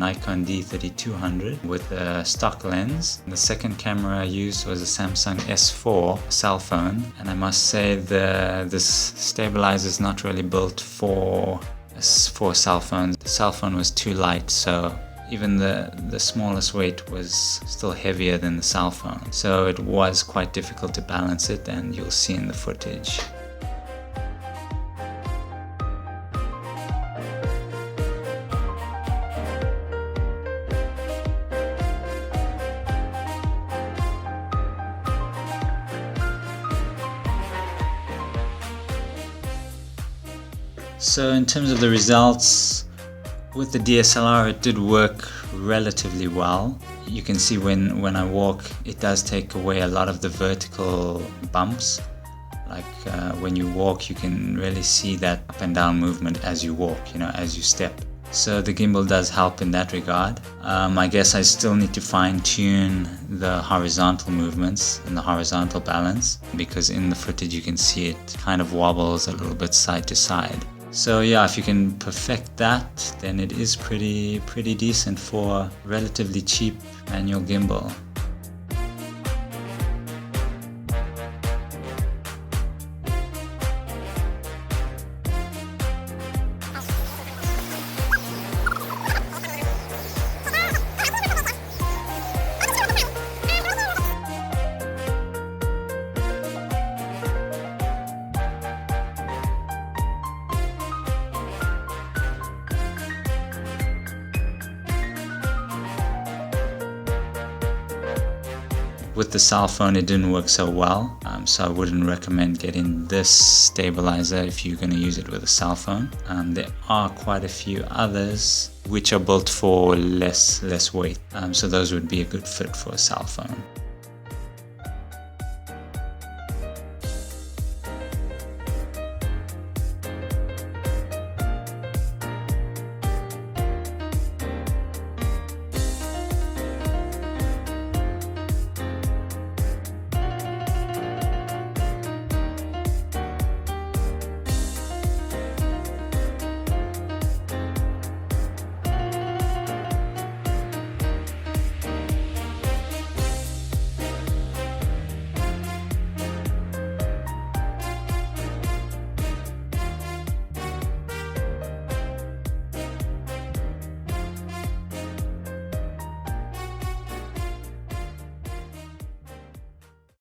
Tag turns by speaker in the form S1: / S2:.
S1: Nikon D3200 with a stock lens. The second camera I used was a Samsung S4 cell phone, and I must say this stabilizer is not really built for cell phones. The cell phone was too light, so even the smallest weight was still heavier than the cell phone. So it was quite difficult to balance it, and you'll see in the footage. So in terms of the results, with the DSLR it did work relatively well. You can see when I walk, it does take away a lot of the vertical bumps. Like when you walk, you can really see that up and down movement as you walk, as you step. So the gimbal does help in that regard. I guess I still need to fine-tune the horizontal movements and the horizontal balance, because in the footage you can see it kind of wobbles a little bit side to side. So yeah, if you can perfect that, then it is pretty decent for a relatively cheap manual gimbal. With the cell phone it didn't work so well, so I wouldn't recommend getting this stabilizer if you're going to use it with a cell phone. There are quite a few others which are built for less weight, so those would be a good fit for a cell phone.